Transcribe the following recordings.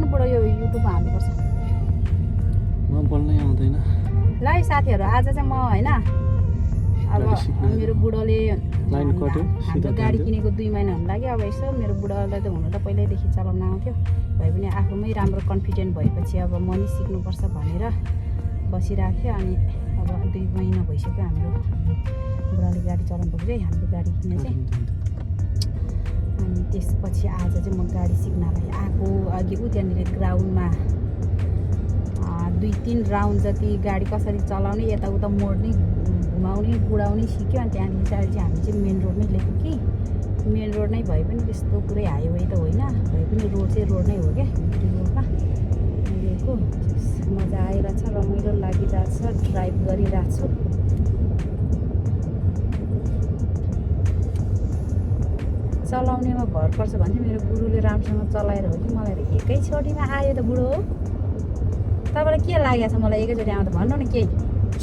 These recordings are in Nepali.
न बुढो यो युट्युबमा हाल्नुपर्छ म बोल्नै आउँदैन ल है साथीहरू आज चाहिँ म होइन अब मेरो बुढोले लाइन कट्यो हाम्रो गाडी किनेको 2 महिना हुन लाग्यो अब यसो मेरो बुढालाई त हुन त पहिल्यैदेखि चलाउन आउँथ्यो भए पनि आफूमै राम्रो कन्फिडेन्ट भएपछि अब म नि सिक्नुपर्छ भनेर बसिरहेको थियो अनि अब 2 महिना भइसक्यो हाम्रो बुढाले गाडी चलाउनु पुग्यो है हाम्रो गाडी किने चाहिँ अनि त्यसपछि आज चाहिँ म गाडी सिक्नलाई आएको अघि उ त्यहाँनिर ग्राउन्डमा 2-3 राउन्ड जति गाडी कसरी चलाउने यताउता मोड्ने घुमाउने बुढाउने सिक्यो अनि त्यहाँदेखि चाहिँ अहिले चाहिँ हामी चाहिँ मेन रोडमै लिएको कि मेन रोड नै भए पनि त्यस्तो पुरै हाइवे त होइन भए पनि रोड चाहिँ रोड नै हो क्या रोडमा लिएको मजा आइरहेछ रमाइलो लागिरहेछ ड्राइभ गरिरहेको छु चलाउनेमा भर पर्छ भने मेरो गुरुले राम्रोसँग चलाएर हो कि मलाई एकैचोटिमा आयो त बुढो तपाईँलाई के लागेको छ मलाई एकैचोटि आउँदा भन्नु न केही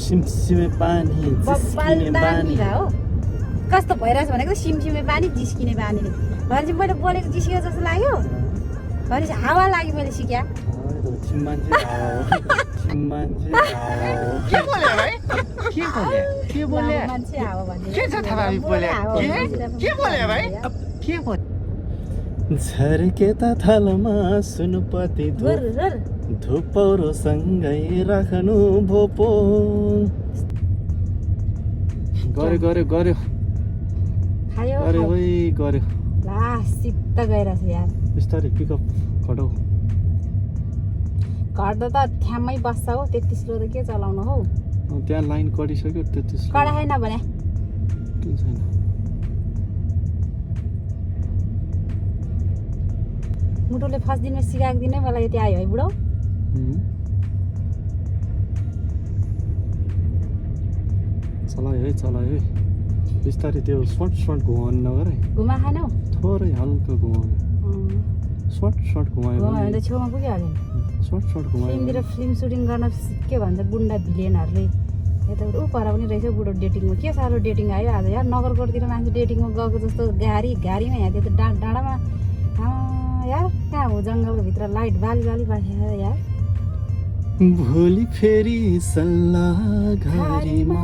सिमसिमे पानी जिस्किने बानी हो कस्तो भइरहेछ भनेको सिमसिमे पानी जिस्किने बानी भनेपछि मैले बोलेको जिस्कियो जस्तो लाग्यो भनेपछि हावा लाग्यो मैले सिक्या मान्छे हावा भन्ने झर्केता थालमा सुनपति धुपौरो सँगै राख्नु भोपो गर्यो खायो ला सिक्त गइरहेछ यार बिस्तारै पिकअप घटाउ घट्दा त थ्यामै बस्छ हो 33 लो त के चलाउनु हौ त्यहाँ लाइन कटिसक्यो 33 कडा छैन भने किन छैन मुटुले फर्स्ट दिनमा सिकाएको दिनै मलाई यति आयो है बुढो चलायो है बिस्तारै त्यो सर्ट घुमाउनु नगर है घुमा खानौ थोरै हल्का घुमाउनु सर्ट घुमायो भने त छेउमा पुगिहाल्यो सर्ट घुमायो फिल्मतिर फिल्म सुटिङ गर्न के भन्छ गुन्डा भिलेनहरूले यता ऊ पर पनि रहेछ बुढो डेटिङमा के साह्रो डेटिङ आयो आज यार नगरकोटतिर मान्छे डेटिङमा गएको जस्तो गाडीमा यहाँ त्यो त डाँडामा यार कहाँ हो जङ्गलको भित्र लाइट बाली पाथ्यो यार भोलि फेरि सल्लाह घरीमा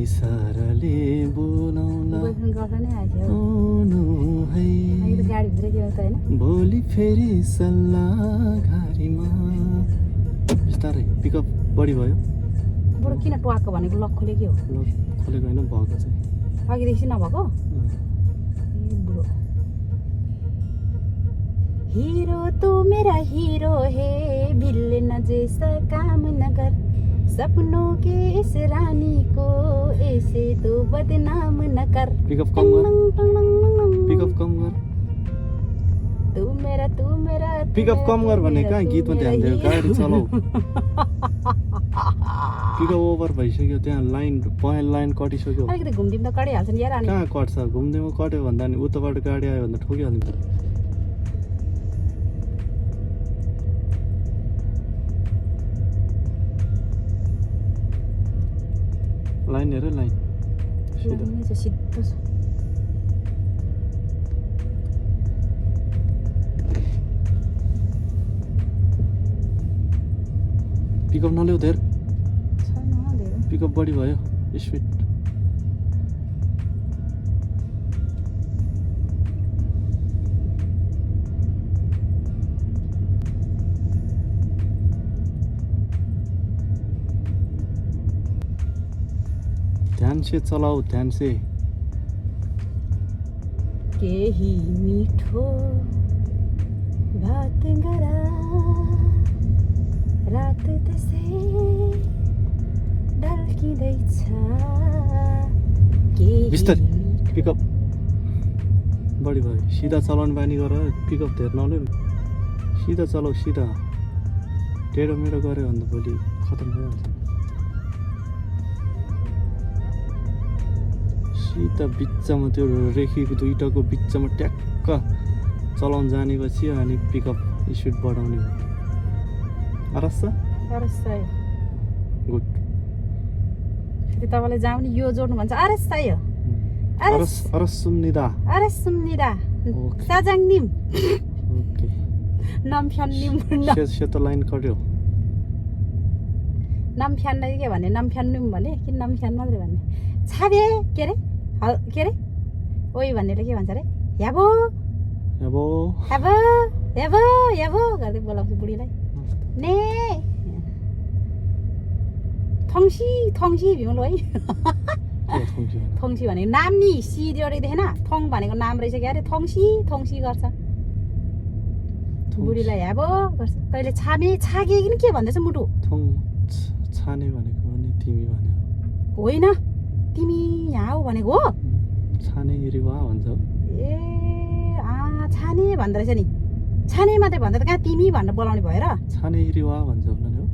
इसाराले बोलाउला गाडीभित्र के हो त होइन भोलि फेरि सल्लाह घरीमा बिस्तारै पिकअप बढी भयो बुढो किन टुवाको भनेको लक खोलेको हो लक खोलेको होइन भएको चाहिँ अघिदेखि नभएको बुढो हीरो तू मेरा हीरो है विलेन जैसा काम न कर सपनों के इस रानी को ऐसे तो बदनाम न कर पिकअप कम कर तू मेरा पिकअप कम कर भने कहाँ गीतमा ध्यान दियो गाडी चलाऊ पिकअप ओभर भइसक्यो त्यहाँ लाइन कटिसक्यो अलिकति घुमदिम त कटिहाल्छ नि यार कहाँ कट्छ घुमदिममा कट्यो भन्दा नि उताबाट गाडी आयो भन्दा ठोकिहाल्नु लाइन हेर लाइन सिधो पिकअप नल्याउ धेर पिकअप बढी भयो स्पिड ध्यान से चलाओ ध्यान से केही मिठो बात गरा रात त्यसै ढल्किँदैछ बिस्तारै पिकअप बढी भयो सिधा चलाउनु बानी गर पिकअप धेर नल्याउ सिधा चलाऊ सिधा टेढो मेढो गऱ्यो भने त भोलि खतम भइहाल्छ सिधा बिचमा त्यो रेखीको दुईटाको बिचमा ट्याक्क चलाउन जानेपछि अनि पिकअप स्पिड बढाउने हो अरस्सा गुड तपाईँलाई जाउने यो जोड्नु भन्छ अरस्सा यो अरस सुम्निदा साजाङ निम ओके नाम्फ्यान्निम सेतो लाइन कट्यो नाम्फ्यानलाई के भन्ने नाम्फ्यान्निम भने कि नाम्फ्यान मात्रै भन्ने छाबे के अरे के अरे ओइ भन्नेले के भन्छ अरे याबो अब याबो याबो याबो गर्दै बोलाउँछु बुढीलाई ने थङ्सी थङ्सी भ्युलो है थङ्सी भनेको नाम नि सी जोडेको देखेन थङ भनेको नाम रहेछ क्या अरे थङ्सी थङ्सी गर्छ बुढीलाई हेबो गर्छ कहिले छामे छागे कि के भन्दैछ मुटु थङ छाने भनेको नि तिमी भनेको होइन तिमी यहाँ हो भनेको हो छाने इरिवा भन्छ ए छाने भन्दो रहेछ नि छाने मात्रै भन्दा त कहाँ तिमी भनेर बोलाउने भएर छाने इरिवा भन्छ होला नि हो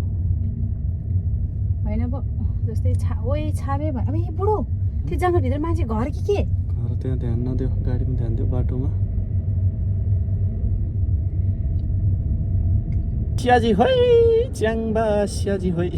होइन पो जस्तै ओइ छाबे अब ए बुढो त्यो जङ्गलभित्र मान्छे घर कि के घर त्यहाँ ध्यान नदेऊ गाडीमा ध्यान देऊ बाटोमा स्याजी होइ च्याङबा स्याजी होइ